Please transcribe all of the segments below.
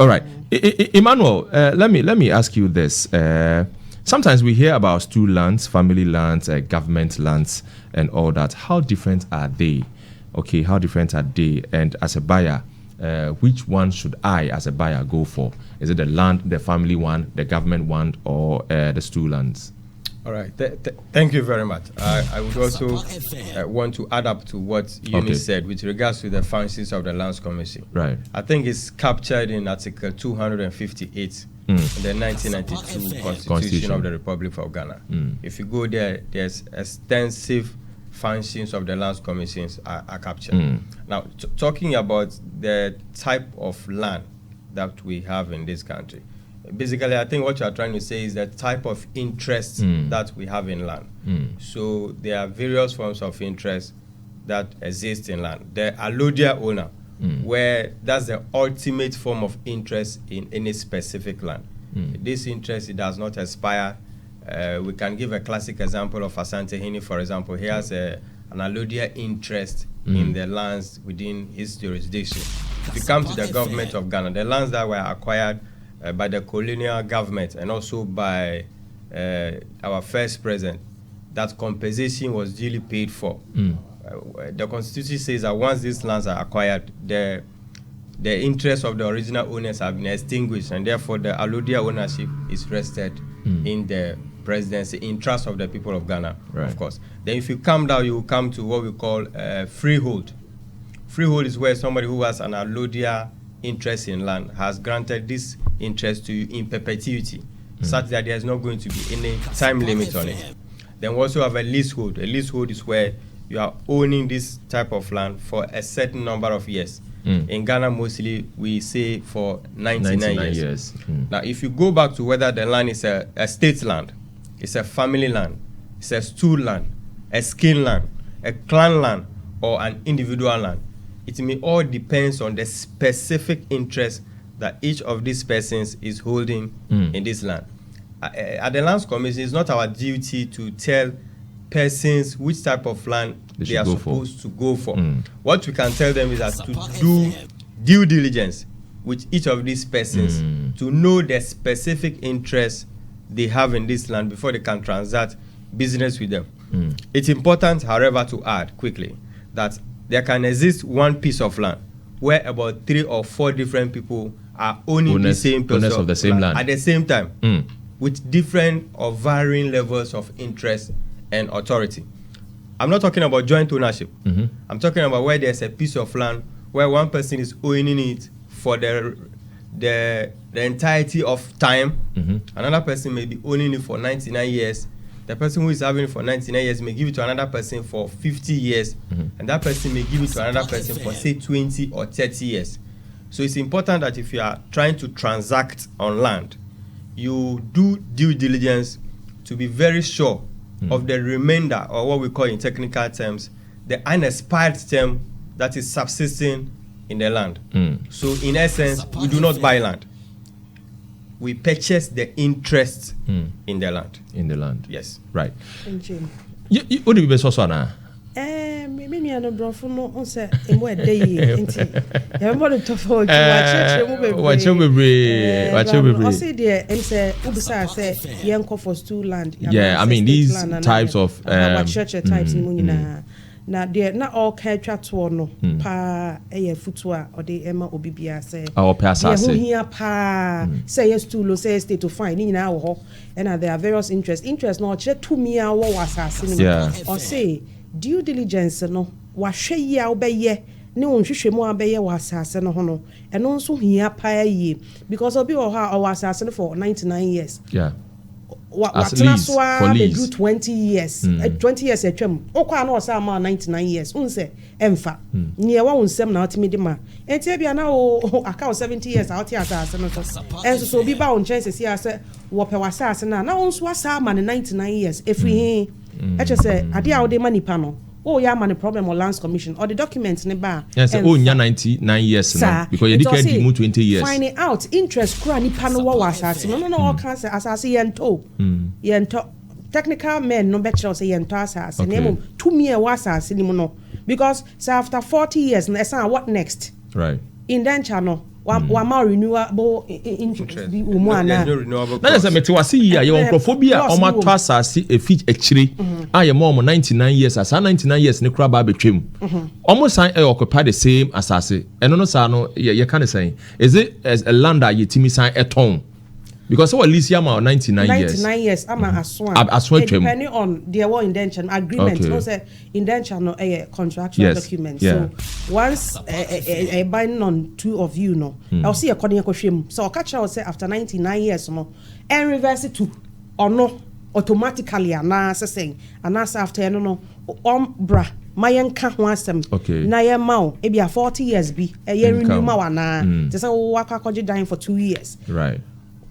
All right, Emmanuel. Let me ask you this. Sometimes we hear about stool lands, family lands, government lands, and all that. How different are they? Okay, how different are they? And as a buyer, which one should I, as a buyer, go for? Is it the land, the family one, the government one, or the stool lands? All right. Thank you very much. I would also want to add up to what Eunice said with regards to the functions of the Lands Commission. Right. I think it's captured in Article 258 in the 1992 Constitution of the Republic of Ghana. If you go there, there's extensive functions of the Lands Commissions are captured. Now, talking about the type of land that we have in this country, basically, I think what you are trying to say is the type of interest that we have in land. So there are various forms of interest that exist in land. The allodia owner, where that's the ultimate form of interest in any specific land. This interest, it does not expire. We can give a classic example of Asante Hini, for example. He has an allodia interest in the lands within his jurisdiction. If you come to the government of Ghana, the lands that were acquired by the colonial government and also by our first president, that compensation was duly paid for. The Constitution says that once these lands are acquired, the interests of the original owners have been extinguished, and therefore the allodia ownership is vested in the presidency, in trust of the people of Ghana, of course. Then if you come down, you will come to what we call freehold. Freehold is where somebody who has an allodia interest in land has granted this interest to you in perpetuity, such that there's not going to be any time limit on it. Then we also have a leasehold. A leasehold is where you are owning this type of land for a certain number of years. In Ghana, mostly we say for 99 years. Now, if you go back to whether the land is a state land, it's a family land, it's a stool land, a skin land, a clan land, or an individual land, it may all depends on the specific interest that each of these persons is holding in this land. At the Lands Commission, it's not our duty to tell persons which type of land they are supposed to go for. What we can tell them is that to do due diligence with each of these persons to know the specific interest they have in this land before they can transact business with them. It's important, however, to add quickly that there can exist one piece of land where about 3 or 4 different people are owning the same piece of the same land at the same time with different or varying levels of interest and authority. I'm not talking about joint ownership. I'm talking about where there's a piece of land where one person is owning it for the entirety of time. Another person may be owning it for 99 years. The person who is having it for 99 years may give it to another person for 50 years, and that person may give it to another person for, say, 20 or 30 years. So it's important that if you are trying to transact on land, you do due diligence to be very sure of the remainder, or what we call in technical terms, the unexpired term that is subsisting in the land. So in essence, we do not buy land. We purchase the interest in the land. In the land. Yes. Right. Thank you. What do you best also now? Maybe I know bro no on say in what day enti. You want to talk watch I say there em say ubisa say yenko for stool land. Yeah, I mean these types of church types in nyina. Na there na all catch to no pa eye futua or the ema obibia say our pasase ho hia pa say yes to say state to find nyina wo ho and there are various interest no che to me a wo wasase ni or say due diligence no wa hwe ya obeye ne onhwehwe mu abeye wasase no ho no eno nso hia pa ye because obi wo ha wasase for 99 years. At least for lease 20 years 20 years atwam okwa na osa ma 99 years unse emfa ne wa unsem na otimi de ma enti bia na o aka 70 years out here asase no so enso so obi ba on chance si ase wo pe wasase na onso asa ma 99 years every eche say ade a wo de ma nipa no oh yeah man problem or Lands Commission or the documents ne ba yes oh nya 99 years now because you did get 20 years finding out interest kura nipa no wa asase no all can say asase yento technical men no better say yento asase name to me e wa asase ni mo no because say after 40 years na say what next right indenture no wa ma renewable interest bi wo mu ana na say meti wase yi a ye onkrofobia o ma to asase e fit ekire a ye mo 99 years asa 99 years ne kura ba betwem omo san e occupy the same asase eno no sa no ye kan say is it as a land that ye timi san eton because what lease yama 99 years ama aswan depending on their war indenture agreement no say indenture no a contractual document so once a binding on two of you no I'll see according to hwem so catch say after 99 years no and reverse it to or no automatically ana saying and after no bra mayenka ho asem na ye mawo e bia 40 years bi ye renew ma wana te say wo akwaje dying for 2 years right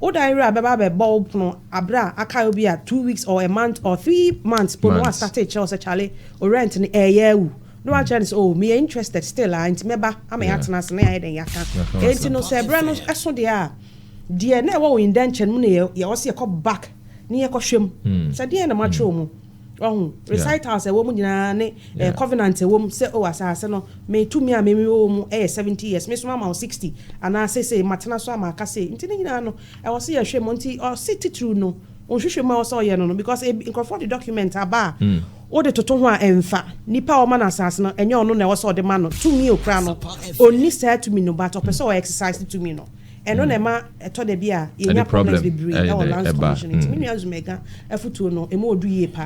Odaira baba bulb no abra aka obi a 2 weeks or a month or 3 months po no started Chelsea Charlie or rent ni eyewu no one chance oh me interested still and meba am atena se na ya den yaka enti no se bra no eso de na wo indention mu na ye wo se back ni ye ko hwem se de na matro mu recitals e wo mu nyina ne covenant e wo mu se o asase no me tumi a me wo mu 70 years me so ma 60 ana say matena so ama aka say nti nyina no e wo se ye hwe mo nti o city true no on hwehwe ma wo so ye no because in for the document aba o de toto ho a emfa nipa o ma na asase no enye ono na wo so de ma no tumi okra no oni say tumi no but o person o exercise tumi no eno na ma eto de bia ye nya problems be bring e o lands commission nti me nua zumega afutuo no e ma odu ye pa